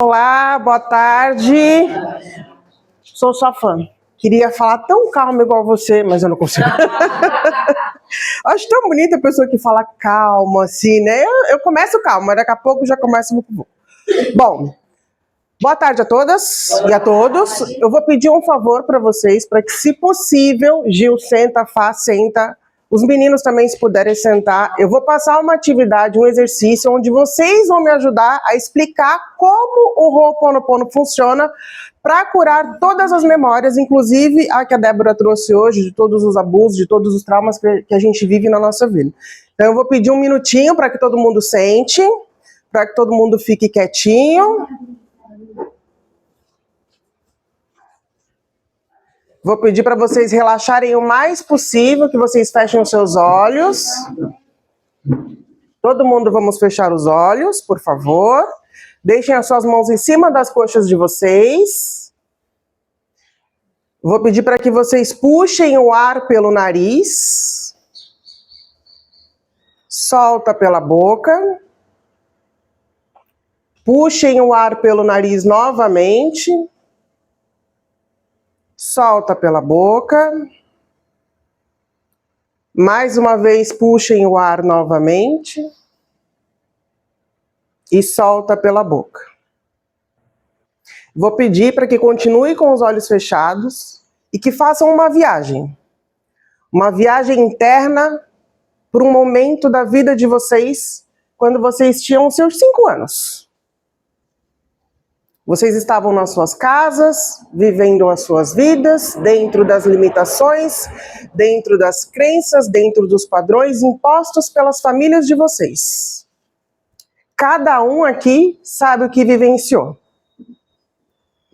Olá, boa tarde. Sou sua fã. Queria falar tão calma igual você, mas eu não consigo. Acho tão bonita a pessoa que fala calma, assim, né? Eu começo calma, mas daqui a pouco já começo... Bom, boa tarde a todas e a todos. Eu vou pedir um favor para vocês, para que, se possível, Gil, senta, Fá, senta. Os meninos também, se puderem sentar. Eu vou passar uma atividade, um exercício, onde vocês vão me ajudar a explicar como o Ho'oponopono funciona para curar todas as memórias, inclusive a que a Débora trouxe hoje, de todos os abusos, de todos os traumas que a gente vive na nossa vida. Então eu vou pedir um minutinho para que todo mundo sente, para que todo mundo fique quietinho. Vou pedir para vocês relaxarem o mais possível, que vocês fechem os seus olhos. Todo mundo, vamos fechar os olhos, por favor. Deixem as suas mãos em cima das coxas de vocês. Vou pedir para que vocês puxem o ar pelo nariz. Solta pela boca. Puxem o ar pelo nariz novamente. Solta pela boca. Mais uma vez, puxem o ar novamente. E solta pela boca. Vou pedir para que continue com os olhos fechados e que façam uma viagem. Uma viagem interna por um momento da vida de vocês, quando vocês tinham seus 5 anos. Vocês estavam nas suas casas, vivendo as suas vidas, dentro das limitações, dentro das crenças, dentro dos padrões impostos pelas famílias de vocês. Cada um aqui sabe o que vivenciou.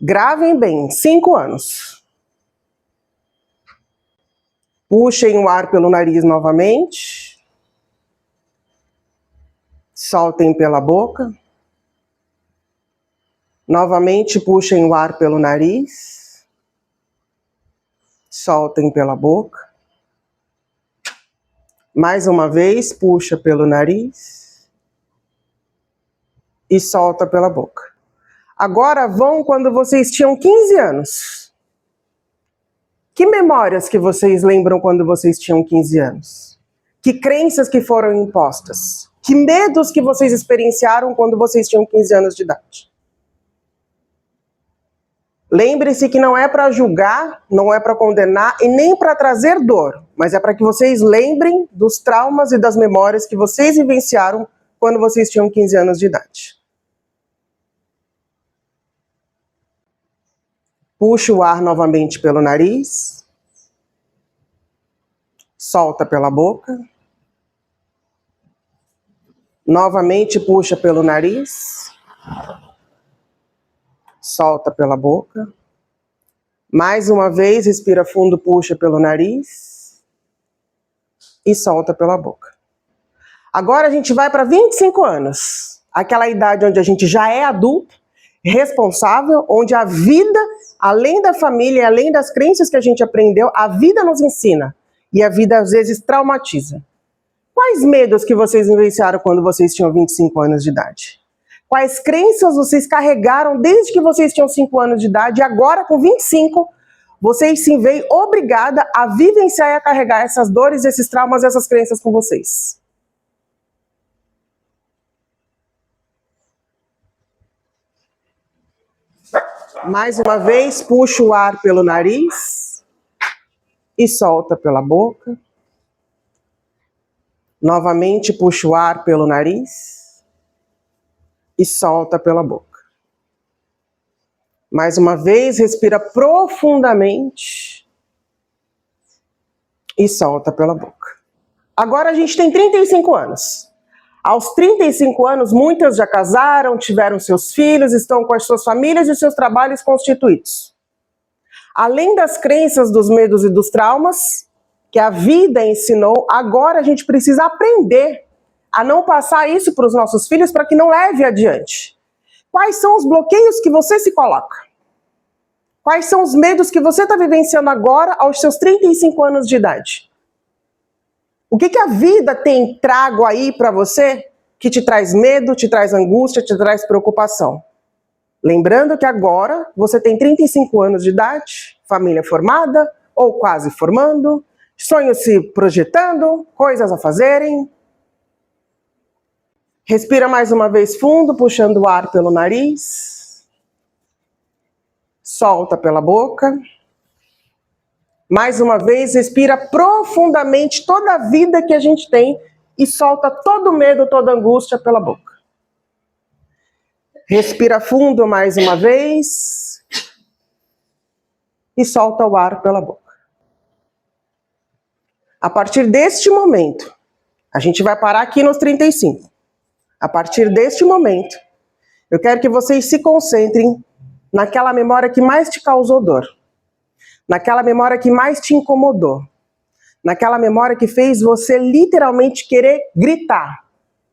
Gravem bem, 5 anos. Puxem o ar pelo nariz novamente. Soltem pela boca. Novamente, puxem o ar pelo nariz. Soltem pela boca. Mais uma vez, puxa pelo nariz. E solta pela boca. Agora vão quando vocês tinham 15 anos. Que memórias que vocês lembram quando vocês tinham 15 anos? Que crenças que foram impostas? Que medos que vocês experienciaram quando vocês tinham 15 anos de idade? Lembre-se que não é para julgar, não é para condenar e nem para trazer dor, mas é para que vocês lembrem dos traumas e das memórias que vocês vivenciaram quando vocês tinham 15 anos de idade. Puxa o ar novamente pelo nariz. Solta pela boca. Novamente puxa pelo nariz. Solta pela boca. Mais uma vez, respira fundo, puxa pelo nariz. E solta pela boca. Agora a gente vai para 25 anos. Aquela idade onde a gente já é adulto, responsável, onde a vida, além da família, além das crenças que a gente aprendeu, a vida nos ensina. E a vida às vezes traumatiza. Quais medos que vocês vivenciaram quando vocês tinham 25 anos de idade? Quais crenças vocês carregaram desde que vocês tinham 5 anos de idade e agora com 25 vocês se veem obrigada a vivenciar e a carregar essas dores, esses traumas, essas crenças com vocês? Mais uma vez, puxa o ar pelo nariz e solta pela boca. Novamente, puxa o ar pelo nariz e solta pela boca. Mais uma vez, respira profundamente e solta pela boca. Agora a gente tem 35 anos. Aos 35 anos, muitas já casaram, tiveram seus filhos, estão com as suas famílias e seus trabalhos constituídos. Além das crenças, dos medos e dos traumas que a vida ensinou, agora a gente precisa aprender a não passar isso para os nossos filhos para que não leve adiante. Quais são os bloqueios que você se coloca? Quais são os medos que você está vivenciando agora aos seus 35 anos de idade? O que a vida tem trago aí para você que te traz medo, te traz angústia, te traz preocupação? Lembrando que agora você tem 35 anos de idade, família formada ou quase formando, sonhos se projetando, coisas a fazerem. Respira mais uma vez fundo, puxando o ar pelo nariz. Solta pela boca. Mais uma vez, respira profundamente toda a vida que a gente tem e solta todo o medo, toda a angústia pela boca. Respira fundo mais uma vez e solta o ar pela boca. A partir deste momento, a gente vai parar aqui nos 35. A partir deste momento, eu quero que vocês se concentrem naquela memória que mais te causou dor. Naquela memória que mais te incomodou. Naquela memória que fez você literalmente querer gritar,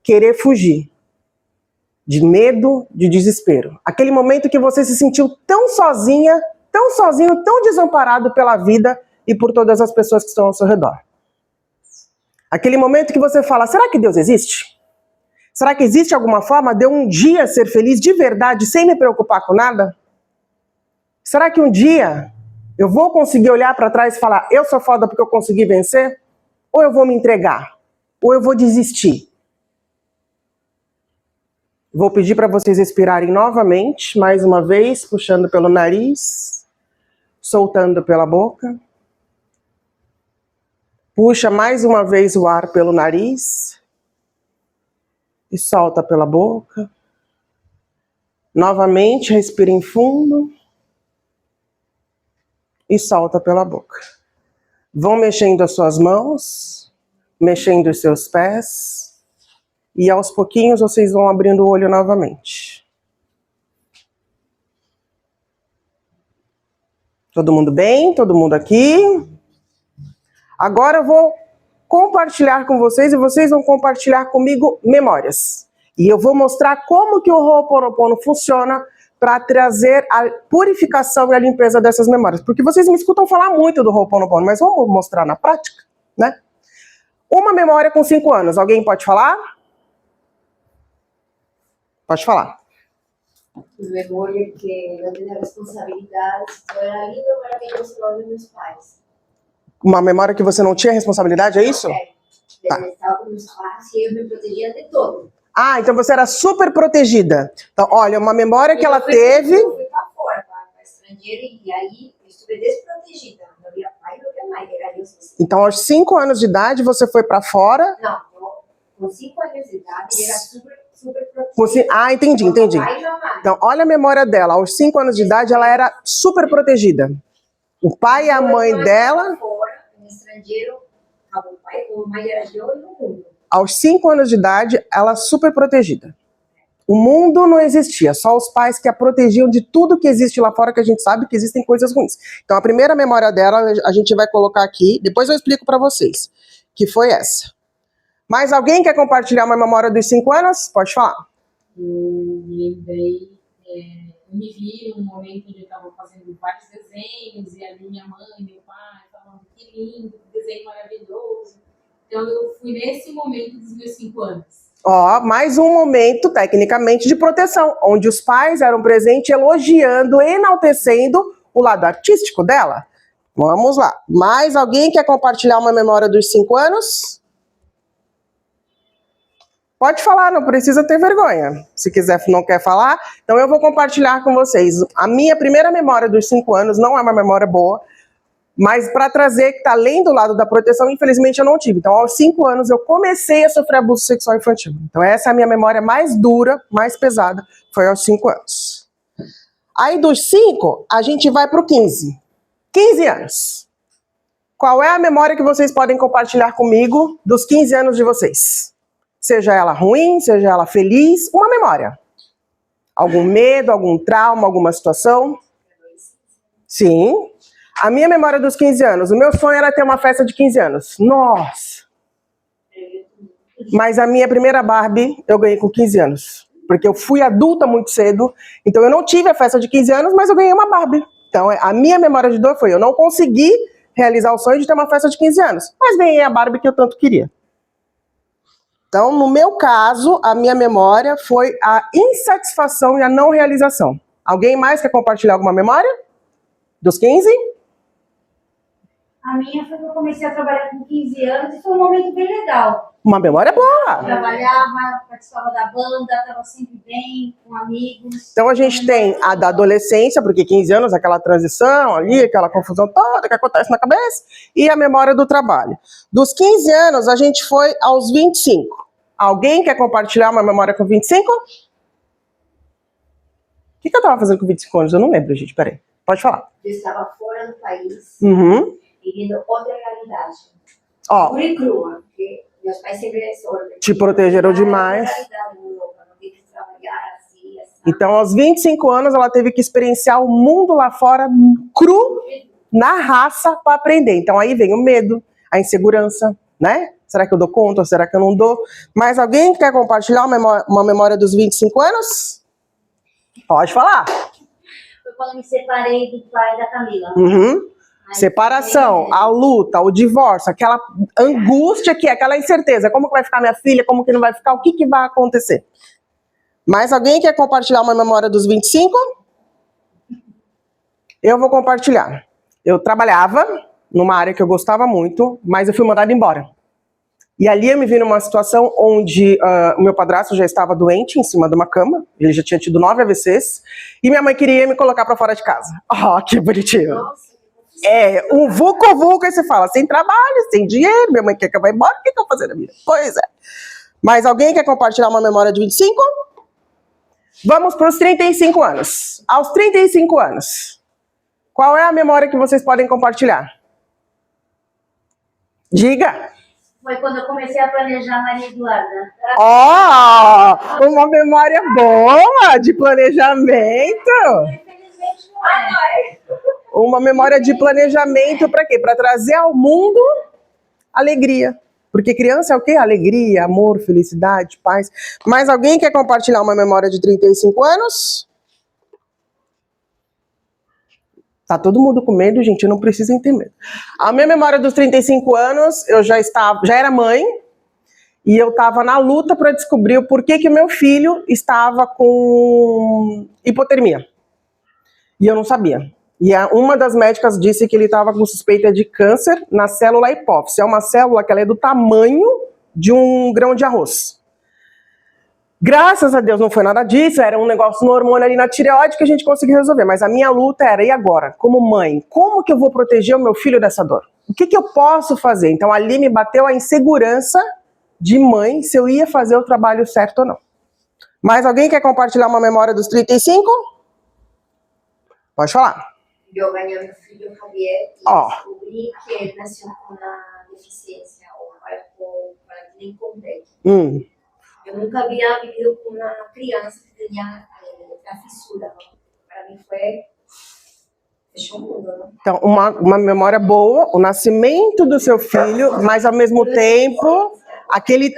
querer fugir. De medo, de desespero. Aquele momento que você se sentiu tão sozinha, tão sozinho, tão desamparado pela vida e por todas as pessoas que estão ao seu redor. Aquele momento que você fala, será que Deus existe? Será que existe alguma forma de eu um dia ser feliz de verdade, sem me preocupar com nada? Será que um dia eu vou conseguir olhar para trás e falar, eu sou foda porque eu consegui vencer? Ou eu vou me entregar? Ou eu vou desistir? Vou pedir para vocês respirarem novamente, mais uma vez, puxando pelo nariz, soltando pela boca. Puxa mais uma vez o ar pelo nariz e solta pela boca. Novamente, respirem fundo e solta pela boca. Vão mexendo as suas mãos, mexendo os seus pés. E aos pouquinhos vocês vão abrindo o olho novamente. Todo mundo bem? Todo mundo aqui? Agora eu vou compartilhar com vocês e vocês vão compartilhar comigo memórias. E eu vou mostrar como que o Ho'oponopono funciona para trazer a purificação e a limpeza dessas memórias. Porque vocês me escutam falar muito do Ho'oponopono, mas vamos mostrar na prática, né? Uma memória com 5 anos. Alguém pode falar? Pode falar. Memória que não tinha responsabilidades, era lindo, maravilhoso ao lado dos meus pais. Uma memória que você não tinha responsabilidade, é isso? É. Tá. Eu estava com meus pais e eu me protegia de tudo. Ah, então você era super protegida. Então, olha, uma memória que ela teve... Eu fui para fora, para estrangeiro, e aí eu estive desprotegida. Não havia pai, não havia mãe, era eu sozinha. Então, aos 5 anos de idade, você foi para fora? Não, com 5 anos de idade, ele era super protegida. Ah, entendi. Então, olha a memória dela. Aos 5 anos de idade, ela era super protegida. O pai e a mãe dela... Fora, no estrangeiro, o pai, a mãe era eu e o mundo. Aos 5 anos de idade, ela super protegida. O mundo não existia, só os pais que a protegiam de tudo que existe lá fora, que a gente sabe que existem coisas ruins. Então, a primeira memória dela, a gente vai colocar aqui, depois eu explico para vocês, que foi essa. Mais alguém quer compartilhar uma memória dos 5 anos? Pode falar. Eu lembrei, eu me vi num momento onde eu estava fazendo vários desenhos, e ali minha mãe, meu pai, falavam que lindo, que desenho maravilhoso. Então eu fui nesse momento dos meus 5 anos. Ó, mais um momento, tecnicamente, de proteção, onde os pais eram presentes elogiando, enaltecendo o lado artístico dela. Vamos lá. Mais alguém quer compartilhar uma memória dos 5 anos? Pode falar, não precisa ter vergonha. Se quiser, não quer falar, então eu vou compartilhar com vocês. A minha primeira memória dos 5 anos não é uma memória boa, mas para trazer que está além do lado da proteção, infelizmente eu não tive. Então, aos 5 anos, eu comecei a sofrer abuso sexual infantil. Então, essa é a minha memória mais dura, mais pesada, foi aos 5 anos. Aí, dos 5, a gente vai para o 15. 15 anos. Qual é a memória que vocês podem compartilhar comigo dos 15 anos de vocês? Seja ela ruim, seja ela feliz, uma memória. Algum medo, algum trauma, alguma situação? Sim. A minha memória dos 15 anos, o meu sonho era ter uma festa de 15 anos. Nossa! Mas a minha primeira Barbie eu ganhei com 15 anos. Porque eu fui adulta muito cedo, então eu não tive a festa de 15 anos, mas eu ganhei uma Barbie. Então a minha memória de dor foi, eu não consegui realizar o sonho de ter uma festa de 15 anos, mas ganhei a Barbie que eu tanto queria. Então, no meu caso, a minha memória foi a insatisfação e a não realização. Alguém mais quer compartilhar alguma memória? Dos 15? A minha foi que eu comecei a trabalhar com 15 anos e foi um momento bem legal. Uma memória boa. Trabalhava, participava da banda, estava sempre bem, com amigos. Então a gente tem a da adolescência, porque 15 anos, aquela transição ali, aquela confusão toda que acontece na cabeça, e a memória do trabalho. Dos 15 anos, a gente foi aos 25. Alguém quer compartilhar uma memória com 25? O que eu estava fazendo com 25 anos? Eu não lembro, gente, peraí. Pode falar. Eu estava fora do país, Uhum. vivendo outra realidade. Ó, Pura e crua, porque meus pais sempre te protegeram demais. Não tive que trabalhar assim, assim. Então, aos 25 anos, ela teve que experienciar o mundo lá fora cru, na raça, para aprender. Então, aí vem o medo, a insegurança, né? Será que eu dou conta? Será que eu não dou? Mas alguém quer compartilhar uma memória dos 25 anos? Pode falar. Foi quando eu me separei do pai da Camila. Uhum. Separação, a luta, o divórcio, aquela angústia que é, aquela incerteza. Como que vai ficar minha filha? Como que não vai ficar? O que que vai acontecer? Mais alguém quer compartilhar uma memória dos 25? Eu vou compartilhar. Eu trabalhava numa área que eu gostava muito, mas eu fui mandada embora. E ali eu me vi numa situação onde o meu padrasto já estava doente em cima de uma cama, ele já tinha tido 9 AVCs, e minha mãe queria me colocar para fora de casa. Oh, que bonitinho. Nossa, É, um vucu-vucu, aí você fala, sem trabalho, sem dinheiro, minha mãe quer que eu vá embora, o que eu vou fazer na vida? Pois é. Mas alguém quer compartilhar uma memória de 25? Vamos para os 35 anos. Aos 35 anos, qual é a memória que vocês podem compartilhar? Diga! Foi quando eu comecei a planejar a Maria Eduarda. Ó, uma memória boa de planejamento. Infelizmente não é. Uma memória de planejamento para quê? Para trazer ao mundo alegria. Porque criança é o quê? Alegria, amor, felicidade, paz. Mas alguém quer compartilhar uma memória de 35 anos? Tá todo mundo com medo, gente, não precisem ter medo. A minha memória dos 35 anos, eu já era mãe, e eu estava na luta para descobrir o porquê que meu filho estava com hipotermia. E eu não sabia. E uma das médicas disse que ele estava com suspeita de câncer na célula hipófise. É uma célula que ela é do tamanho de um grão de arroz. Graças a Deus não foi nada disso, era um negócio no hormônio ali na tireoide que a gente conseguiu resolver. Mas a minha luta era, e agora? Como mãe, como que eu vou proteger o meu filho dessa dor? O que que eu posso fazer? Então ali me bateu a insegurança de mãe se eu ia fazer o trabalho certo ou não. Mais alguém quer compartilhar uma memória dos 35? Pode falar. eu ganhei meu filho Javier e Ó. descobri que ele nasceu com uma deficiência, ou paradigma complexo. Eu nunca havia vivido com uma criança que tinha a fissura. Não? Para mim fechou o mundo. Não? Então, uma memória boa, o nascimento do seu filho, mas ao mesmo tempo, aquele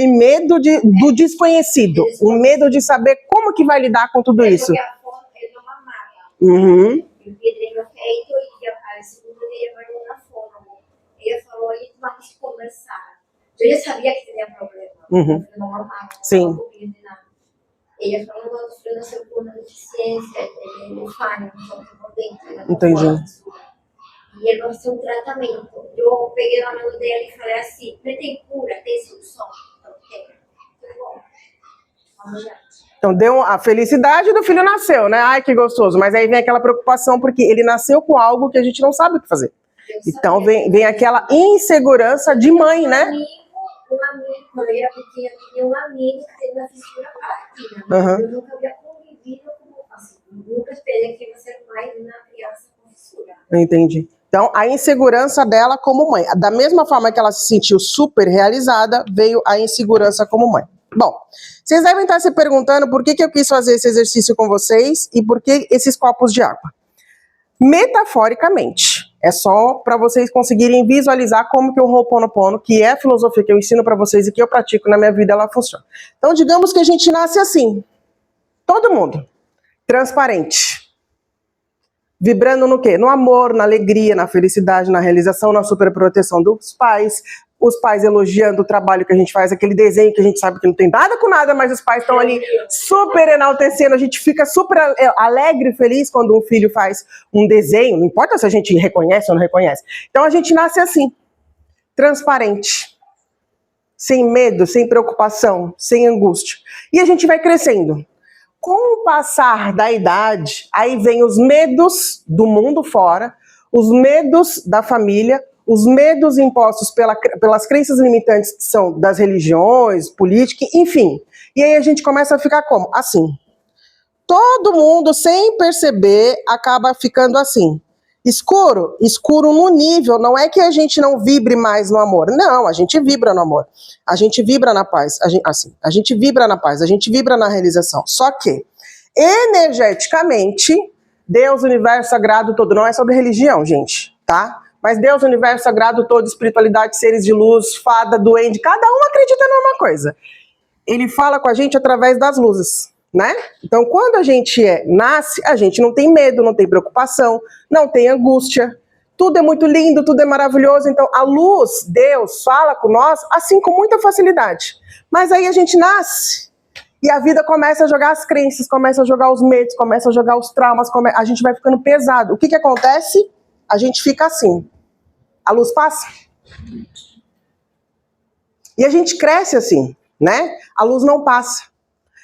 medo do desconhecido, o medo de saber como que vai lidar com tudo isso. Ele não mamava. Uhum. Eu pedrei no peito e a segunda dia vai na fome. Ele falou, aí vamos conversar. Eu já sabia que tinha problema. Uhum. Eu não mamava. Sim. Não comia de nada. Ele falou, quando o filho nasceu com uma deficiência, ele falha, não por dentro. Entendi. E ele vai ser um tratamento. Eu peguei na mão dele e falei assim, mas tem cura, tem solução? Então, tem. Tudo bom. Vamos lá. Então deu a felicidade do filho nasceu, né? Ai, que gostoso. Mas aí vem aquela preocupação, porque ele nasceu com algo que a gente não sabe o que fazer. Então vem aquela insegurança de mãe, né? Um amigo, quando eu era pequena, tinha um amigo que teve uma fissura partida. Uhum. Eu nunca havia convivido com, assim, nunca esperei que ia ser mais uma criança com fissura. Eu entendi. Então, a insegurança dela como mãe. Da mesma forma que ela se sentiu super realizada, veio a insegurança como mãe. Bom, vocês devem estar se perguntando por que eu quis fazer esse exercício com vocês e por que esses copos de água. Metaforicamente, é só para vocês conseguirem visualizar como que o Ho'oponopono, que é a filosofia que eu ensino para vocês e que eu pratico na minha vida, ela funciona. Então, digamos que a gente nasce assim, todo mundo, transparente. Vibrando no quê? No amor, na alegria, na felicidade, na realização, na superproteção dos pais. os pais elogiando o trabalho que a gente faz, aquele desenho que a gente sabe que não tem nada com nada, mas os pais estão ali super enaltecendo, a gente fica super alegre e feliz quando um filho faz um desenho, não importa se a gente reconhece ou não reconhece. Então a gente nasce assim, transparente, sem medo, sem preocupação, sem angústia. E a gente vai crescendo. Com o passar da idade, aí vem os medos do mundo fora, os medos da família, os medos impostos pelas crenças limitantes que são das religiões, política, enfim. E aí a gente começa a ficar como? Assim. Todo mundo, sem perceber, acaba ficando assim. Escuro? Escuro no nível. Não é que a gente não vibre mais no amor. Não, a gente vibra no amor. A gente vibra na paz. A gente vibra na paz. A gente vibra na realização. Só que, energeticamente, Deus, universo, sagrado todo. Não é sobre religião, gente, tá? Mas Deus, universo, sagrado todo, espiritualidade, seres de luz, fada, duende, cada um acredita numa coisa. Ele fala com a gente através das luzes, né? Então, quando a gente nasce, a gente não tem medo, não tem preocupação, não tem angústia. Tudo é muito lindo, tudo é maravilhoso. Então, a luz, Deus, fala com nós, assim, com muita facilidade. Mas aí a gente nasce e a vida começa a jogar as crenças, começa a jogar os medos, começa a jogar os traumas, a gente vai ficando pesado. O que acontece? A gente fica assim. A luz passa. E a gente cresce assim, né? A luz não passa.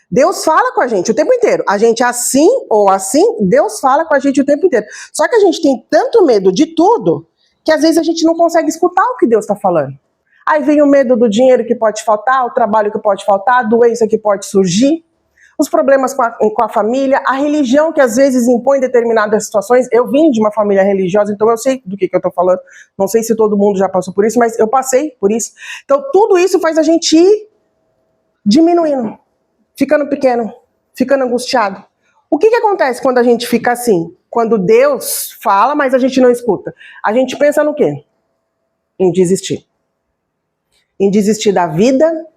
Deus fala com a gente o tempo inteiro. A gente assim ou assim, Deus fala com a gente o tempo inteiro. Só que a gente tem tanto medo de tudo que às vezes a gente não consegue escutar o que Deus está falando. Aí vem o medo do dinheiro que pode faltar, o trabalho que pode faltar, a doença que pode surgir, os problemas com a família, a religião que às vezes impõe determinadas situações. Eu vim de uma família religiosa, então eu sei do que eu estou falando. Não sei se todo mundo já passou por isso, mas eu passei por isso. Então tudo isso faz a gente ir diminuindo, ficando pequeno, ficando angustiado. O que acontece quando a gente fica assim? Quando Deus fala, mas a gente não escuta. A gente pensa no quê? Em desistir. Em desistir da vida,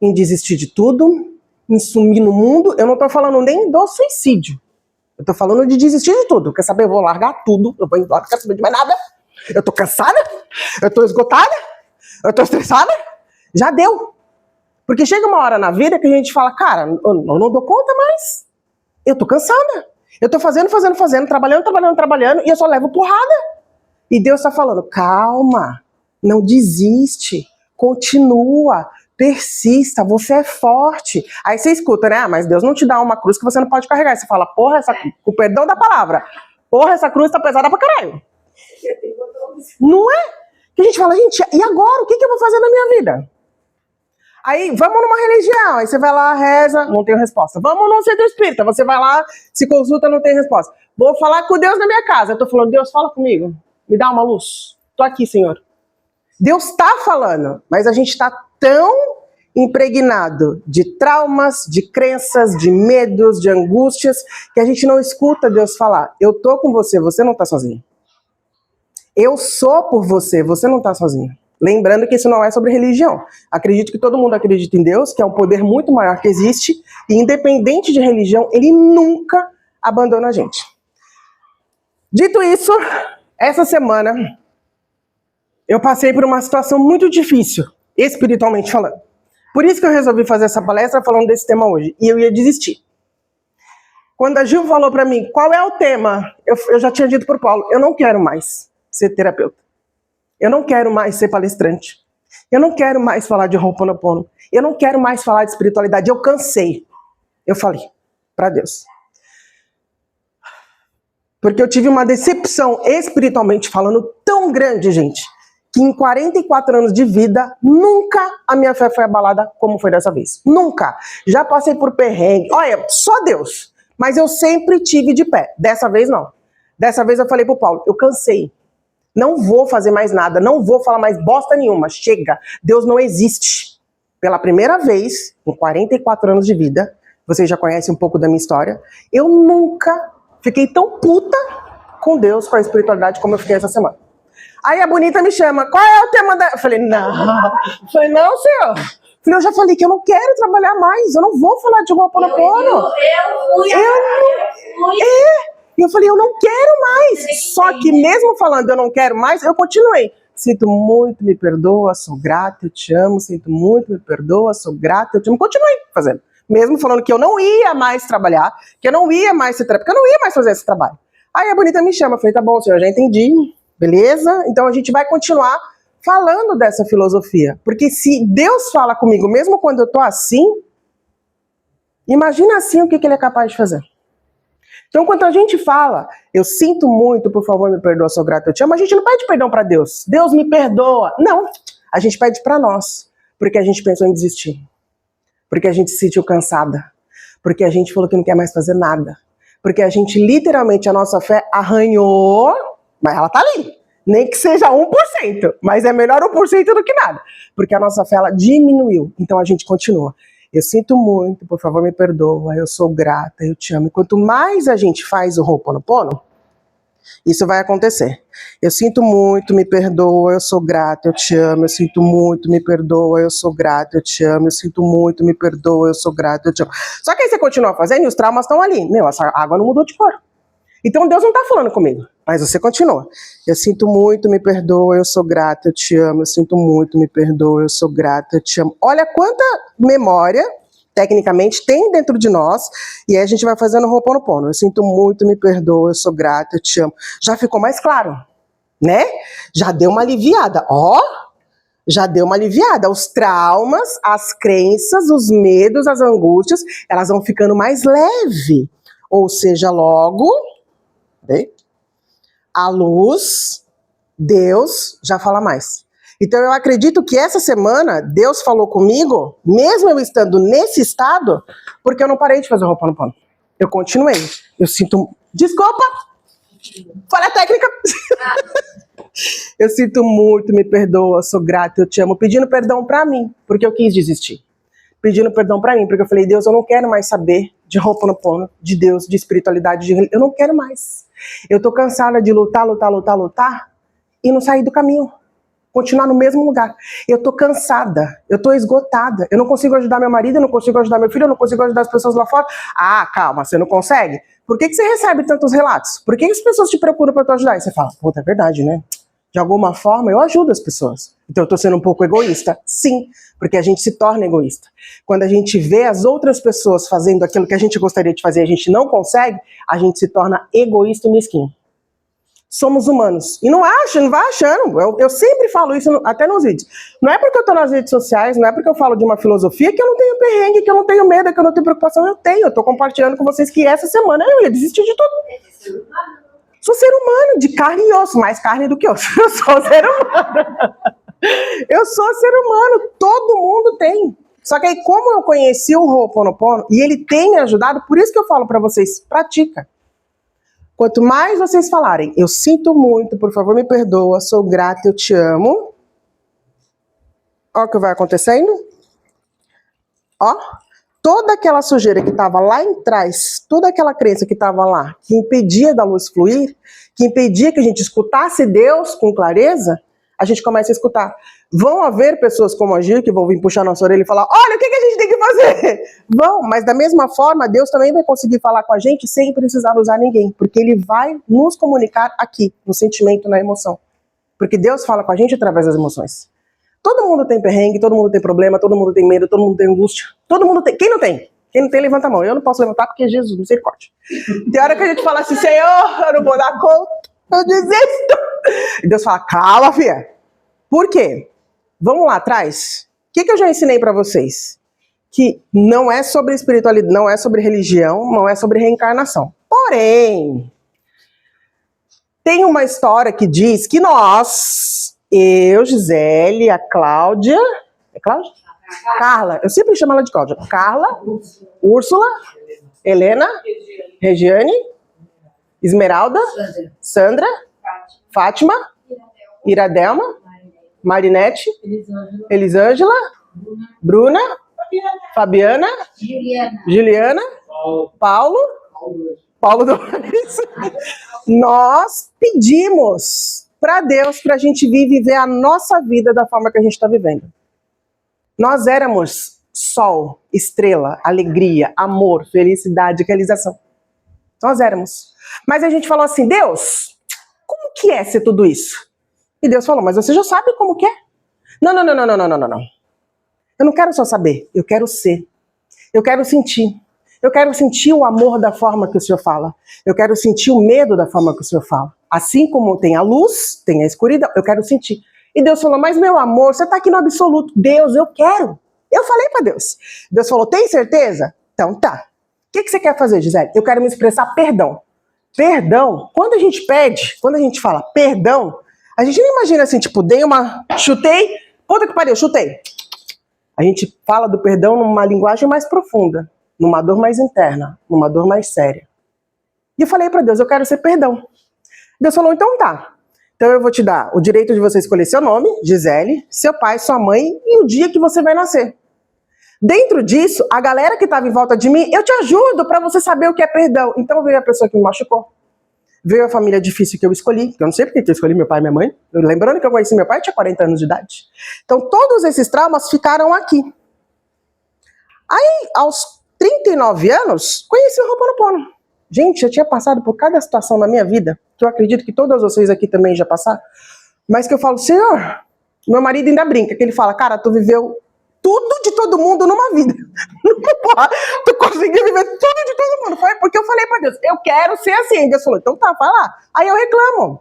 em desistir de tudo, em sumir no mundo. Eu não tô falando nem do suicídio. Eu tô falando de desistir de tudo. Quer saber? Eu vou largar tudo. Eu vou embora, não quero saber de mais nada. Eu tô cansada. Eu tô esgotada. Eu tô estressada. Já deu. Porque chega uma hora na vida que a gente fala, cara, eu não dou conta mais. Eu tô cansada. Eu tô fazendo, trabalhando, e eu só levo porrada. E Deus tá falando, calma, não desiste, continua, persista, você é forte. Aí você escuta, né? Ah, mas Deus não te dá uma cruz que você não pode carregar. Aí você fala, porra, com o perdão da palavra, porra, essa cruz tá pesada pra caralho. Não é? Que a gente fala, gente, e agora? O que eu vou fazer na minha vida? Aí, vamos numa religião, aí você vai lá, reza, não tem resposta. Vamos num centro espírita, você vai lá, se consulta, não tem resposta. Vou falar com Deus na minha casa. Eu tô falando, Deus, fala comigo, me dá uma luz. Tô aqui, Senhor. Deus tá falando, mas a gente tá tão impregnado de traumas, de crenças, de medos, de angústias, que a gente não escuta Deus falar, eu tô com você, você não tá sozinho. Eu sou por você, você não tá sozinho. Lembrando que isso não é sobre religião. Acredito que todo mundo acredita em Deus, que é um poder muito maior que existe, e independente de religião, ele nunca abandona a gente. Dito isso, essa semana eu passei por uma situação muito difícil, espiritualmente falando. Por isso que eu resolvi fazer essa palestra falando desse tema hoje, e eu ia desistir. Quando a Gil falou para mim, qual é o tema? Eu já tinha dito para o Paulo, eu não quero mais ser terapeuta. Eu não quero mais ser palestrante. Eu não quero mais falar de Ho'oponopono. Eu não quero mais falar de espiritualidade. Eu cansei. Eu falei para Deus. Porque eu tive uma decepção espiritualmente falando tão grande, gente, que em 44 anos de vida, nunca a minha fé foi abalada como foi dessa vez. Nunca. Já passei por perrengue. Olha, só Deus. Mas eu sempre tive de pé. Dessa vez, não. Dessa vez eu falei pro Paulo, eu cansei. Não vou fazer mais nada, não vou falar mais bosta nenhuma, chega, Deus não existe. Pela primeira vez, em 44 anos de vida, vocês já conhecem um pouco da minha história, eu nunca fiquei tão puta com Deus, com a espiritualidade, como eu fiquei essa semana. Aí a bonita me chama, qual é o tema da... Eu falei, não, senhor. Eu já falei que eu não quero trabalhar mais, eu não vou falar de Ho'oponopono. Eu fui. E eu falei, eu não quero mais. Só que mesmo falando eu não quero mais, eu continuei. sinto muito, me perdoa, sou grata, eu te amo, sinto muito, me perdoa, sou grata, eu te amo. Continuei fazendo. Mesmo falando que eu não ia mais trabalhar, que eu não ia mais ser terapeuta, que eu não ia mais fazer esse trabalho. Aí a bonita me chama, eu falei, tá bom, senhor, já entendi, beleza? Então a gente vai continuar falando dessa filosofia. Porque se Deus fala comigo, mesmo quando eu tô assim, imagina assim o que ele é capaz de fazer. Então, quando a gente fala, eu sinto muito, por favor, me perdoa, sou grato, eu te amo, a gente não pede perdão para Deus. Deus me perdoa. Não, a gente pede para nós, porque a gente pensou em desistir. Porque a gente se sentiu cansada. Porque a gente falou que não quer mais fazer nada. Porque a gente, literalmente, a nossa fé arranhou, mas ela tá ali. Nem que seja 1%, mas é melhor 1% do que nada. Porque a nossa fé, ela diminuiu. Então, a gente continua. Eu sinto muito, por favor, me perdoa, eu sou grata, eu te amo. E quanto mais a gente faz o Ho'oponopono, isso vai acontecer. Eu sinto muito, me perdoa, eu sou grata, eu te amo. Eu sinto muito, me perdoa, eu sou grata, eu te amo. Eu sinto muito, me perdoa, eu sou grata, eu te amo. Só que aí você continua fazendo e os traumas estão ali. Meu, essa água não mudou de cor. Então Deus não está falando comigo, mas você continua. Eu sinto muito, me perdoa, eu sou grata, eu te amo. Eu sinto muito, me perdoa, eu sou grata, eu te amo. Olha quanta memória, tecnicamente, tem dentro de nós, e aí a gente vai fazendo o Ho'oponopono. Eu sinto muito, me perdoa, eu sou grata, eu te amo. Já ficou mais claro, né? Já deu uma aliviada, ó. Já deu uma aliviada. Os traumas, as crenças, os medos, as angústias, elas vão ficando mais leve. Ou seja, logo... a luz, Deus já fala mais. Então eu acredito que essa semana Deus falou comigo, mesmo eu estando nesse estado, porque eu não parei de fazer o Ho'oponopono. Eu continuei. Eu sinto... Desculpa! Falha técnica! Eu sinto muito, me perdoa, sou grata, eu te amo. Pedindo perdão pra mim, porque eu quis desistir. Pedindo perdão pra mim, porque eu falei, Deus, eu não quero mais saber de Ho'oponopono, de Deus, de espiritualidade, eu não quero mais. Eu tô cansada de lutar e não sair do caminho. Continuar no mesmo lugar. Eu tô cansada, eu tô esgotada. Eu não consigo ajudar meu marido, eu não consigo ajudar meu filho, eu não consigo ajudar as pessoas lá fora. Ah, calma, você não consegue? Por que você recebe tantos relatos? Por que as pessoas te procuram pra tu ajudar? E você fala, puta, é verdade, né? De alguma forma, eu ajudo as pessoas. Então eu tô sendo um pouco egoísta? Sim, porque a gente se torna egoísta. Quando a gente vê as outras pessoas fazendo aquilo que a gente gostaria de fazer e a gente não consegue, a gente se torna egoísta e mesquinho. Somos humanos. E não vai achando. Eu sempre falo isso, até nos vídeos. Não é porque eu tô nas redes sociais, não é porque eu falo de uma filosofia que eu não tenho perrengue, que eu não tenho medo, que eu não tenho preocupação. Eu tenho. Eu tô compartilhando com vocês que essa semana eu ia desistir de tudo. Sou ser humano, de carne e osso. Mais carne do que osso. Eu sou ser humano. Eu sou ser humano. Todo mundo tem. Só que aí, como eu conheci o Ho'oponopono, e ele tem me ajudado, por isso que eu falo pra vocês, pratica. Quanto mais vocês falarem, eu sinto muito, por favor, me perdoa, sou grata, eu te amo. Olha o que vai acontecendo. Ó, toda aquela sujeira que estava lá em trás, toda aquela crença que estava lá, que impedia da luz fluir, que impedia que a gente escutasse Deus com clareza, a gente começa a escutar. Vão haver pessoas como a Gil que vão vir puxar nossa orelha e falar, olha, o que a gente tem que fazer? Vão, mas da mesma forma, Deus também vai conseguir falar com a gente sem precisar usar ninguém, porque Ele vai nos comunicar aqui, no sentimento, na emoção. Porque Deus fala com a gente através das emoções. Todo mundo tem perrengue, todo mundo tem problema, todo mundo tem medo, todo mundo tem angústia. Todo mundo tem. Quem não tem? Quem não tem, levanta a mão. Eu não posso levantar porque Jesus, misericórdia. Tem hora que a gente fala assim, Senhor, eu não vou dar conta, eu desisto. E Deus fala, calma, filha. Por quê? Vamos lá atrás. O que eu já ensinei pra vocês? Que não é sobre espiritualidade, não é sobre religião, não é sobre reencarnação. Porém, tem uma história que diz que nós, eu, Gisele, a Cláudia... É Cláudia? Carla. Eu sempre chamo ela de Cláudia. Carla, Úrsula, Helena, Regiane, Esmeralda, Sandra, Fátima, Iradelma, Marinete, Elisângela, Bruna, Fabiana, Juliana, Paulo Dores. Nós pedimos para Deus para a gente vir viver a nossa vida da forma que a gente está vivendo. Nós éramos sol, estrela, alegria, amor, felicidade, realização. Nós éramos. Mas a gente falou assim, Deus, como que é ser tudo isso? E Deus falou, mas você já sabe como que é? Não. Eu não quero só saber, eu quero ser. Eu quero sentir. Eu quero sentir o amor da forma que o Senhor fala. Eu quero sentir o medo da forma que o Senhor fala. Assim como tem a luz, tem a escuridão, eu quero sentir. E Deus falou, mas meu amor, você está aqui no absoluto. Deus, eu quero. Eu falei para Deus. Deus falou, tem certeza? Então tá. O que você quer fazer, Gisele? Eu quero me expressar perdão. Perdão, quando a gente pede, quando a gente fala perdão, a gente não imagina assim, tipo, chutei, puta que pariu, chutei. A gente fala do perdão numa linguagem mais profunda, numa dor mais interna, numa dor mais séria. E eu falei para Deus, eu quero ser perdão. Deus falou, então tá. Então eu vou te dar o direito de você escolher seu nome, Gisele, seu pai, sua mãe e o dia que você vai nascer. Dentro disso, a galera que estava em volta de mim, eu te ajudo para você saber o que é perdão. Então veio a pessoa que me machucou. Veio a família difícil que eu escolhi, que eu não sei porque eu escolhi meu pai e minha mãe. Lembrando que eu conheci meu pai, eu tinha 40 anos de idade. Então todos esses traumas ficaram aqui. Aí, aos 39 anos, conheci o Ho'oponopono. Gente, eu tinha passado por cada situação na minha vida, que eu acredito que todos vocês aqui também já passaram, mas que eu falo, Senhor, meu marido ainda brinca, que ele fala, cara, tu viveu tudo de todo mundo numa vida. Tu conseguiu viver tudo de todo mundo. Foi porque eu falei pra Deus, eu quero ser assim. Deus falou, então tá, vai lá. Aí eu reclamo.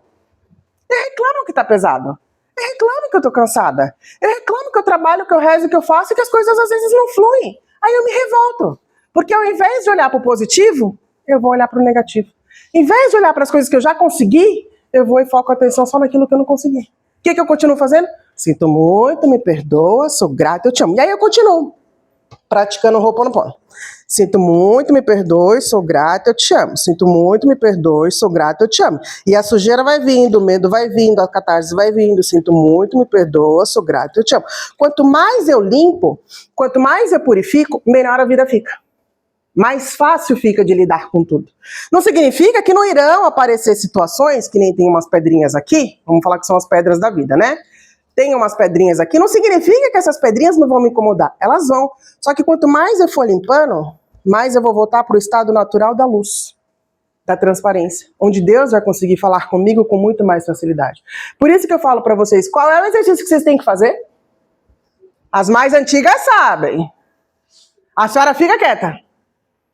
Eu reclamo que tá pesado. Eu reclamo que eu tô cansada. Eu reclamo que eu trabalho, que eu rezo, que eu faço e que as coisas às vezes não fluem. Aí eu me revolto. Porque ao invés de olhar pro positivo, eu vou olhar pro negativo. Em vez de olhar para as coisas que eu já consegui, eu vou e foco a atenção só naquilo que eu não consegui. O que eu continuo fazendo? Sinto muito, me perdoa, sou grata, eu te amo. E aí eu continuo praticando o Ho'oponopono. Sinto muito, me perdoe, sou grata, eu te amo. Sinto muito, me perdoe, sou grata, eu te amo. E a sujeira vai vindo, o medo vai vindo, a catarse vai vindo. Sinto muito, me perdoa, sou grata, eu te amo. Quanto mais eu limpo, quanto mais eu purifico, melhor a vida fica. Mais fácil fica de lidar com tudo. Não significa que não irão aparecer situações, que nem tem umas pedrinhas aqui, vamos falar que são as pedras da vida, né? Tem umas pedrinhas aqui, não significa que essas pedrinhas não vão me incomodar, elas vão. Só que quanto mais eu for limpando, mais eu vou voltar para o estado natural da luz, da transparência, onde Deus vai conseguir falar comigo com muito mais facilidade. Por isso que eu falo para vocês, qual é o exercício que vocês têm que fazer? As mais antigas sabem. A senhora fica quieta.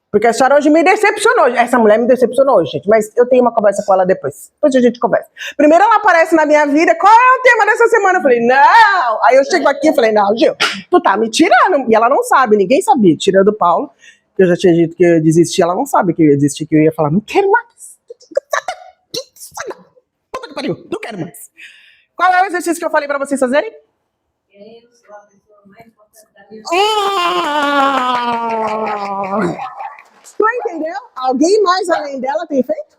Porque a senhora hoje me decepcionou. Essa mulher me decepcionou hoje, gente. Mas eu tenho uma conversa com ela depois. Depois a gente conversa. Primeiro ela aparece na minha vida. Qual é o tema dessa semana? Eu falei, não. Aí eu chego aqui e falei, não, Gil, tu tá me tirando. E ela não sabe, ninguém sabia. Tirando o Paulo, que eu já tinha dito que eu ia desistir. Ela não sabe que eu ia desistir, que eu ia falar, não quero mais. Puta que pariu, não quero mais. Qual é o exercício que eu falei pra vocês fazerem? Eu sou a pessoa mais importante da minha vida. Tu entendeu? Alguém mais além dela tem feito?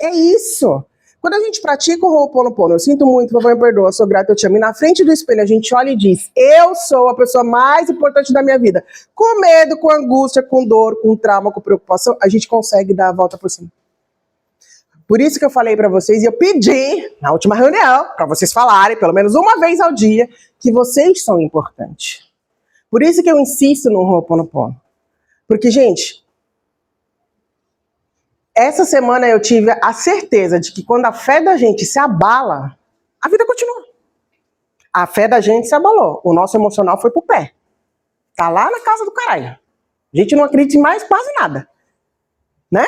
É isso. Quando a gente pratica o Ho'oponopono, eu sinto muito, por favor, me perdoa, sou grata, eu te amo. E na frente do espelho a gente olha e diz, eu sou a pessoa mais importante da minha vida. Com medo, com angústia, com dor, com trauma, com preocupação, a gente consegue dar a volta por cima. Por isso que eu falei pra vocês, e eu pedi, na última reunião, pra vocês falarem, pelo menos uma vez ao dia, que vocês são importantes. Por isso que eu insisto no Ho'oponopono. Porque, gente, essa semana eu tive a certeza de que quando a fé da gente se abala, a vida continua. A fé da gente se abalou. O nosso emocional foi pro pé. Tá lá na casa do caralho. A gente não acredita em mais quase nada. Né?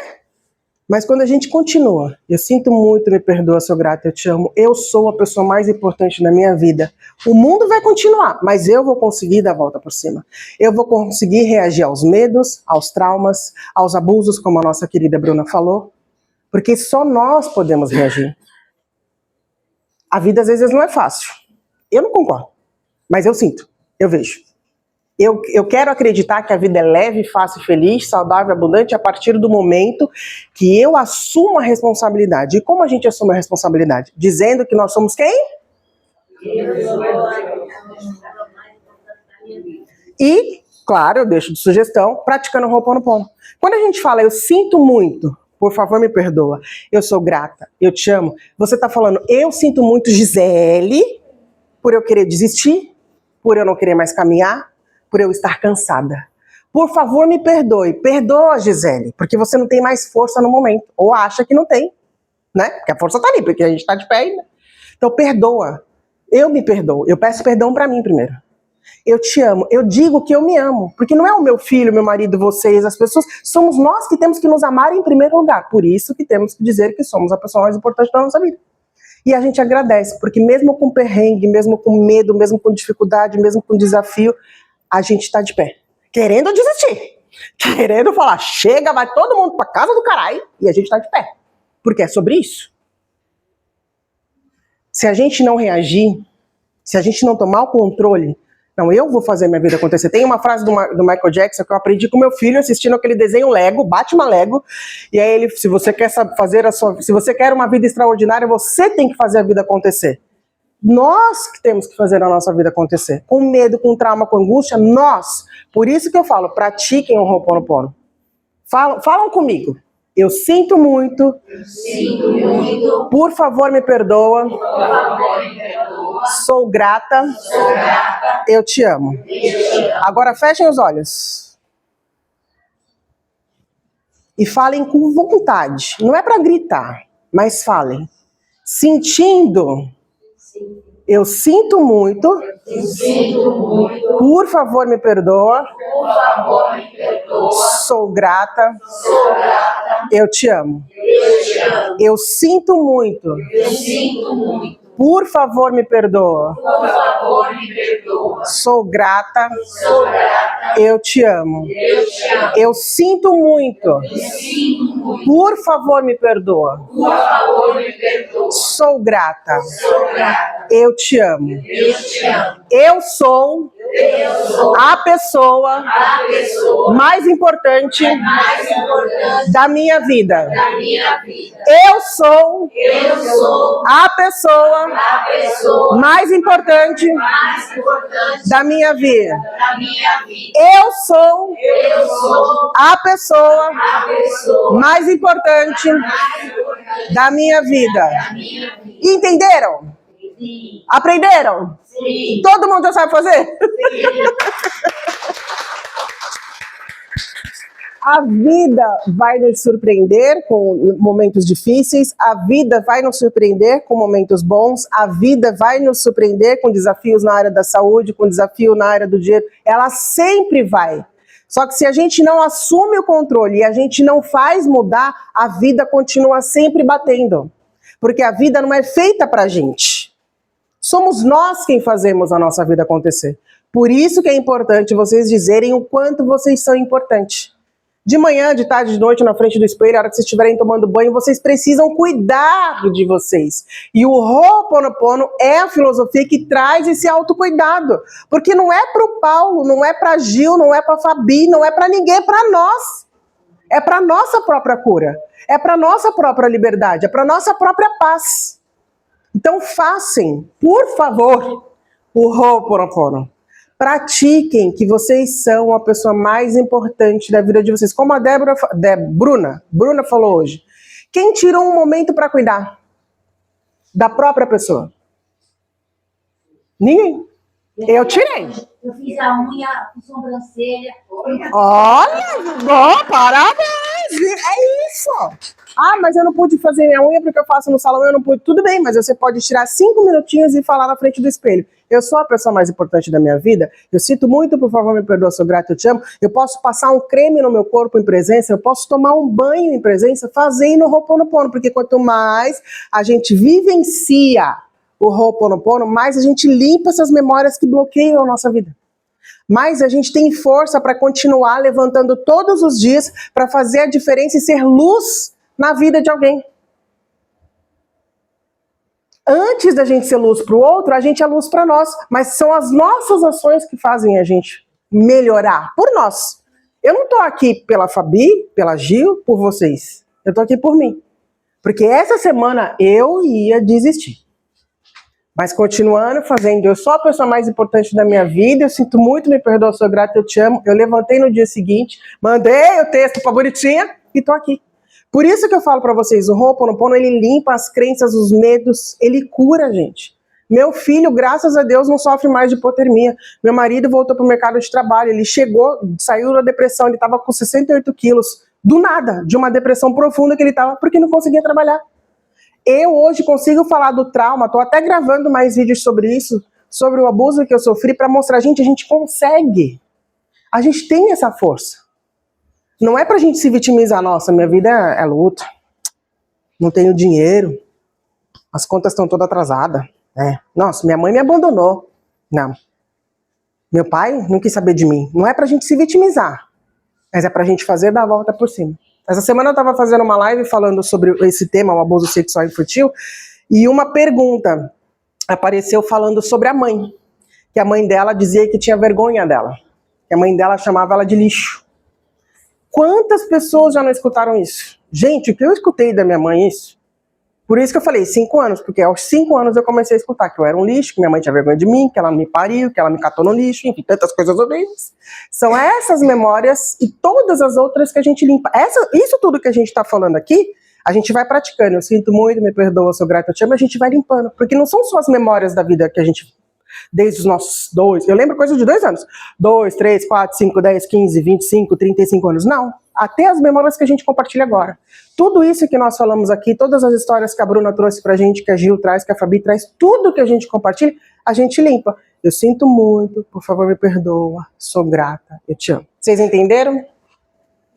Mas quando a gente continua, eu sinto muito, me perdoa, sou grata, eu te amo, eu sou a pessoa mais importante na minha vida. O mundo vai continuar, mas eu vou conseguir dar a volta por cima. Eu vou conseguir reagir aos medos, aos traumas, aos abusos, como a nossa querida Bruna falou, porque só nós podemos reagir. A vida às vezes não é fácil. Eu não concordo, mas eu sinto, eu vejo. Eu quero acreditar que a vida é leve, fácil, feliz, saudável, abundante a partir do momento que eu assumo a responsabilidade. E como a gente assume a responsabilidade? Dizendo que nós somos quem? E, claro, eu deixo de sugestão, praticando o Ho'oponopono. Quando a gente fala, eu sinto muito, por favor me perdoa, eu sou grata, eu te amo, você está falando, eu sinto muito, Gisele, por eu querer desistir, por eu não querer mais caminhar, por eu estar cansada. Por favor, me perdoe. Perdoa, Gisele, porque você não tem mais força no momento. Ou acha que não tem. né? Porque a força tá ali, porque a gente tá de pé ainda. Então perdoa. Eu me perdoo. Eu peço perdão pra mim primeiro. Eu te amo. Eu digo que eu me amo. Porque não é o meu filho, meu marido, vocês, as pessoas. Somos nós que temos que nos amar em primeiro lugar. Por isso que temos que dizer que somos a pessoa mais importante da nossa vida. E a gente agradece, porque mesmo com perrengue, mesmo com medo, mesmo com dificuldade, mesmo com desafio, a gente tá de pé. Querendo desistir. Querendo falar, chega, vai todo mundo pra casa do caralho. E a gente tá de pé. Porque é sobre isso. Se a gente não reagir, se a gente não tomar o controle, não, eu vou fazer minha vida acontecer. Tem uma frase do Michael Jackson que eu aprendi com meu filho assistindo aquele desenho Lego, Batman Lego, e aí ele, se você quer se você quer uma vida extraordinária, você tem que fazer a vida acontecer. Nós que temos que fazer a nossa vida acontecer. Com medo, com trauma, com angústia, nós. Por isso que eu falo, pratiquem o Ho'oponopono. Falam comigo. Eu sinto muito. Por favor, me perdoa. Sou grata. Eu te amo. Agora fechem os olhos. E falem com vontade. Não é para gritar, mas falem. Sentindo. Eu sinto muito. Por favor, me perdoa. Sou grata. Eu te amo. Eu sinto muito. Por favor, me perdoa. Sou grata. Eu te amo. Eu sinto muito. Por favor, me perdoa. Sou grata. Eu te amo. Eu sou a pessoa mais importante da minha vida. Eu sou a pessoa mais importante da minha vida. Eu sou a pessoa mais importante da minha vida. Entenderam? Aprenderam? Sim. Todo mundo já sabe fazer? A vida vai nos surpreender com momentos difíceis, a vida vai nos surpreender com momentos bons, a vida vai nos surpreender com desafios na área da saúde, com desafio na área do dinheiro, ela sempre vai. Só que se a gente não assume o controle e a gente não faz mudar, a vida continua sempre batendo. Porque a vida não é feita pra gente. Somos nós quem fazemos a nossa vida acontecer. Por isso que é importante vocês dizerem o quanto vocês são importantes. De manhã, de tarde, de noite, na frente do espelho, a hora que vocês estiverem tomando banho, vocês precisam cuidar de vocês. E o Ho'oponopono é a filosofia que traz esse autocuidado. Porque não é para o Paulo, não é para Gil, não é para Fabi, não é para ninguém, é para nós. É para nossa própria cura. É para nossa própria liberdade, é para nossa própria paz. Então façam, por favor, o Ho'oponopono. Pratiquem que vocês são a pessoa mais importante da vida de vocês. Como a Bruna falou hoje. Quem tirou um momento para cuidar da própria pessoa? Ninguém. Eu tirei. Eu fiz a unha com sobrancelha. Olha, parabéns! É isso! Ah, mas eu não pude fazer minha unha porque eu faço no salão, eu não pude. Tudo bem, mas você pode tirar 5 minutinhos e falar na frente do espelho. Eu sou a pessoa mais importante da minha vida, eu sinto muito, por favor, me perdoa, sou grato, eu te amo. Eu posso passar um creme no meu corpo em presença, eu posso tomar um banho em presença, fazer no Ho'oponopono, porque quanto mais a gente vivencia o Ho'oponopono, mais a gente limpa essas memórias que bloqueiam a nossa vida. Mais a gente tem força para continuar levantando todos os dias para fazer a diferença e ser luz na vida de alguém. Antes da gente ser luz para o outro, a gente é luz para nós. Mas são as nossas ações que fazem a gente melhorar por nós. Eu não estou aqui pela Fabi, pela Gil, por vocês. Eu estou aqui por mim. Porque essa semana eu ia desistir. Mas continuando fazendo, eu sou a pessoa mais importante da minha vida, eu sinto muito, me perdoa, sou grata, eu te amo. Eu levantei no dia seguinte, mandei o texto pra bonitinha e tô aqui. Por isso que eu falo pra vocês, o Ho'oponopono, ele limpa as crenças, os medos, ele cura a gente. Meu filho, graças a Deus, não sofre mais de hipotermia. Meu marido voltou pro mercado de trabalho, ele chegou, saiu da depressão, ele tava com 68 quilos, do nada, de uma depressão profunda que ele tava, porque não conseguia trabalhar. Eu hoje consigo falar do trauma, tô até gravando mais vídeos sobre isso, sobre o abuso que eu sofri, para mostrar, gente, a gente consegue. A gente tem essa força. Não é pra gente se vitimizar, nossa, minha vida é luta, não tenho dinheiro, as contas estão todas atrasadas, né? Nossa, minha mãe me abandonou. Não. Meu pai não quis saber de mim. Não é pra gente se vitimizar, mas é pra gente fazer dar a volta por cima. Essa semana eu tava fazendo uma live falando sobre esse tema, o abuso sexual infantil, e uma pergunta apareceu falando sobre a mãe, que a mãe dela dizia que tinha vergonha dela, que a mãe dela chamava ela de lixo. Quantas pessoas já não escutaram isso? Gente, o que eu escutei da minha mãe isso? Por isso que eu falei 5 anos, porque aos 5 anos eu comecei a escutar que eu era um lixo, que minha mãe tinha vergonha de mim, que ela me pariu, que ela me catou no lixo, enfim, tantas coisas horríveis. São essas memórias e todas as outras que a gente limpa. Isso tudo que a gente está falando aqui, a gente vai praticando. Eu sinto muito, me perdoa, sou grata, eu te amo, a gente vai limpando. Porque não são só as memórias da vida que a gente... Desde os nossos 2, eu lembro coisa de 2 anos. 2, 3, 4, 5, 10, 15, 25, 35 anos. Não, até as memórias que a gente compartilha agora. Tudo isso que nós falamos aqui, todas as histórias que a Bruna trouxe pra gente, que a Gil traz, que a Fabi traz, tudo que a gente compartilha, a gente limpa. Eu sinto muito, por favor me perdoa, sou grata, eu te amo. Vocês entenderam?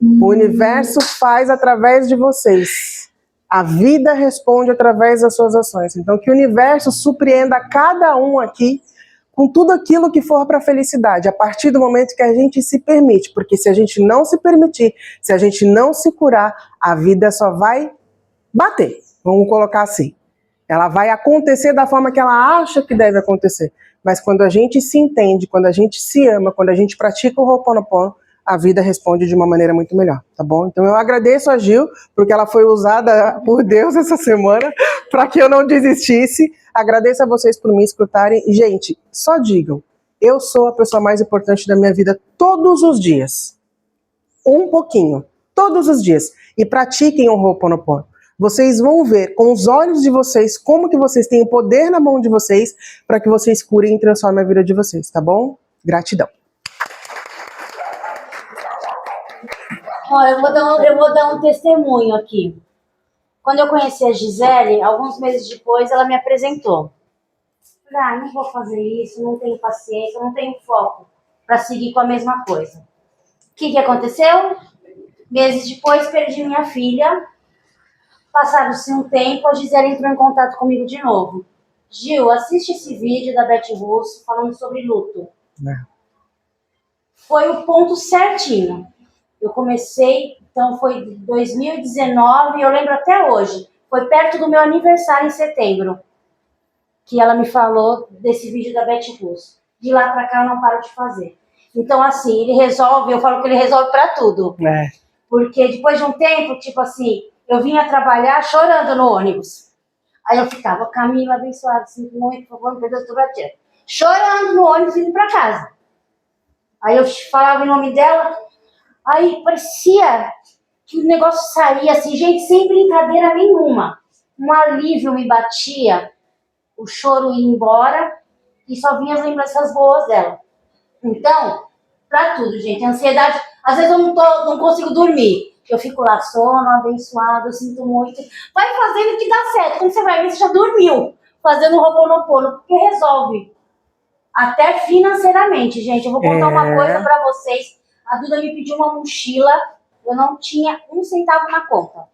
O universo faz através de vocês. A vida responde através das suas ações. Então, que o universo surpreenda cada um aqui com tudo aquilo que for para a felicidade, a partir do momento que a gente se permite. Porque se a gente não se permitir, se a gente não se curar, a vida só vai bater. Vamos colocar assim. Ela vai acontecer da forma que ela acha que deve acontecer. Mas quando a gente se entende, quando a gente se ama, quando a gente pratica o Ho'oponopono, a vida responde de uma maneira muito melhor, tá bom? Então eu agradeço a Gil, porque ela foi usada por Deus essa semana, para que eu não desistisse. Agradeço a vocês por me escutarem. E, gente, só digam, eu sou a pessoa mais importante da minha vida todos os dias. Um pouquinho, todos os dias. E pratiquem o Ho'oponopono. Vocês vão ver com os olhos de vocês como que vocês têm o poder na mão de vocês para que vocês curem e transformem a vida de vocês, tá bom? Gratidão. Olha, eu vou dar um testemunho aqui. Quando eu conheci a Gisele, alguns meses depois, ela me apresentou. Falei, não vou fazer isso, não tenho paciência, não tenho foco para seguir com a mesma coisa. O que aconteceu? Meses depois, perdi minha filha. Passado-se um tempo, a Gisele entrou em contato comigo de novo. Gil, assiste esse vídeo da Beth Russo falando sobre luto. Foi o ponto certinho. Eu comecei, então foi 2019, eu lembro até hoje. Foi perto do meu aniversário em setembro, que ela me falou desse vídeo da Beth Russo. De lá pra cá eu não paro de fazer. Então assim, ele resolve, eu falo que ele resolve pra tudo. Porque depois de um tempo, tipo assim, eu vinha trabalhar chorando no ônibus. Aí eu ficava, Camila, abençoada, sinto muito, por favor, me perdoa, estou batendo. Chorando no ônibus indo pra casa. Aí eu falava em nome dela. Aí parecia que o negócio saía assim, gente, sem brincadeira nenhuma. Um alívio me batia, o choro ia embora e só vinha as lembranças boas dela. Então, pra tudo, gente, a ansiedade, às vezes eu não consigo dormir. Eu fico lá, sono, abençoado, eu sinto muito. Vai fazendo que dá certo. Quando você vai ver, você já dormiu fazendo o Ho'oponopono, porque resolve. Até financeiramente, gente. Eu vou contar uma coisa pra vocês. A Duda me pediu uma mochila, eu não tinha um centavo na conta.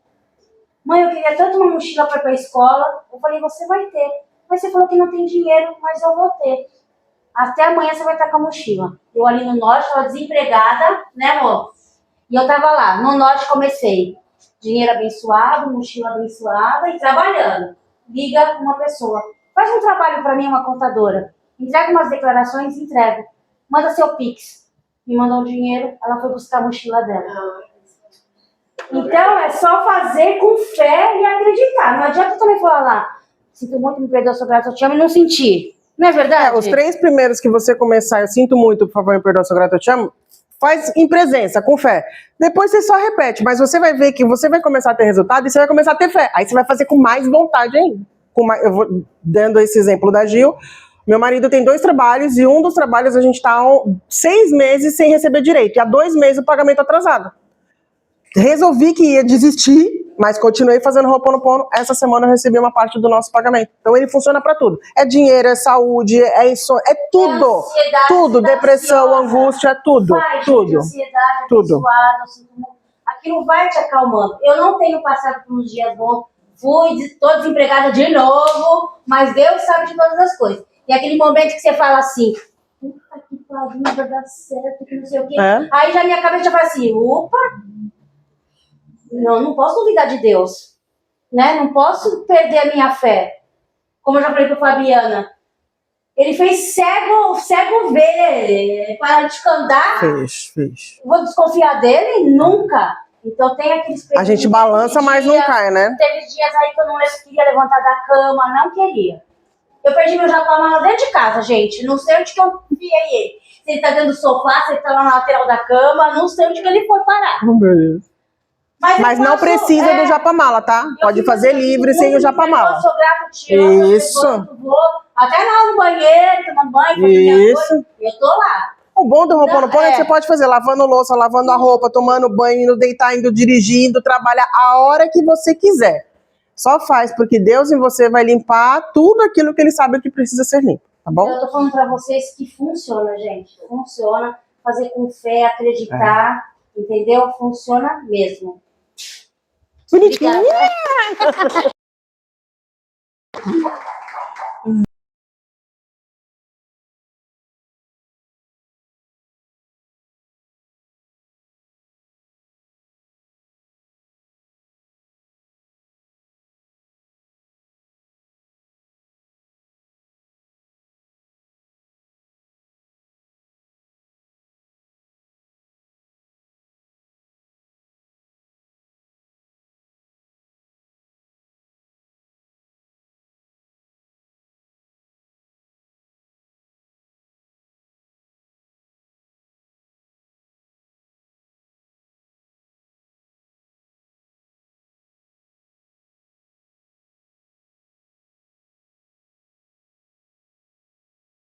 Mãe, eu queria tanto uma mochila para ir para a escola. Eu falei, você vai ter. Mas você falou que não tem dinheiro, mas eu vou ter. Até amanhã você vai estar com a mochila. Eu ali no norte, estava desempregada, né, amor? E eu estava lá, no norte comecei. Dinheiro abençoado, mochila abençoada e trabalhando. Liga uma pessoa. Faz um trabalho para mim, uma contadora. Entrega umas declarações, entrego. Manda seu Pix. Me mandou um dinheiro, ela foi buscar a mochila dela. Então, é só fazer com fé e acreditar. Não adianta também falar lá, sinto muito, me perdoa, sou grata, eu te amo, e não sentir. Não é verdade? Os 3 primeiros que você começar, eu sinto muito, por favor, me perdoa, sou grata, eu te amo, faz em presença, com fé. Depois você só repete, mas você vai ver que você vai começar a ter resultado e você vai começar a ter fé. Aí você vai fazer com mais vontade ainda. Eu vou dando esse exemplo da Gil. Meu marido tem 2 trabalhos e um dos trabalhos a gente está 6 meses sem receber direito. E há 2 meses o pagamento atrasado. Resolvi que ia desistir mas continuei fazendo Ho'oponopono. Essa semana eu recebi uma parte do nosso pagamento. Então ele funciona pra tudo. É dinheiro, é saúde, é isso, é tudo. É ansiedade, Tudo, você tá depressão, ansiosa. angústia, é tudo. Vai, gente, Tudo. ansiedade, Tudo. abençoado, assim, aquilo vai te acalmando. Eu não tenho passado por uns dias bons, tô desempregada de novo, mas Deus sabe de todas as coisas. E aquele momento que você fala assim, puta que pariu, vai dar certo, que não sei o quê. É. Aí já minha cabeça já fala assim, opa, não posso duvidar de Deus, né? Não posso perder a minha fé. Como eu já falei pra Fabiana, ele fez cego ver, para de andar. Fez. Vou desconfiar dele? Nunca. Então tem aqueles... A gente balança, mas não cai, né? Teve dias aí que eu não queria levantar da cama, não queria. Eu perdi meu japamala dentro de casa, gente. Não sei onde que eu enfiei ele. Se ele tá dentro do sofá, se ele tá lá na lateral da cama, não sei onde que ele foi parar. Oh, meu Deus. Mas eu não precisa do japamala, tá? Pode fazer livre sem o japamala. Eu sou grata, te amo, Isso. eu levanto, vou até lá no banheiro, tomando banho, fazendo minha coisa. Eu tô lá. O bom do Ho'oponopono é que é. você pode fazer lavando louça, lavando a roupa, tomando banho, indo deitar, indo dirigindo, trabalhar a hora que você quiser. Só faz, porque Deus em você vai limpar tudo aquilo que Ele sabe que precisa ser limpo, tá bom? Eu tô falando pra vocês que funciona, gente. Funciona. Fazer com fé, acreditar, entendeu? Funciona mesmo. Bonitinho. Obrigada.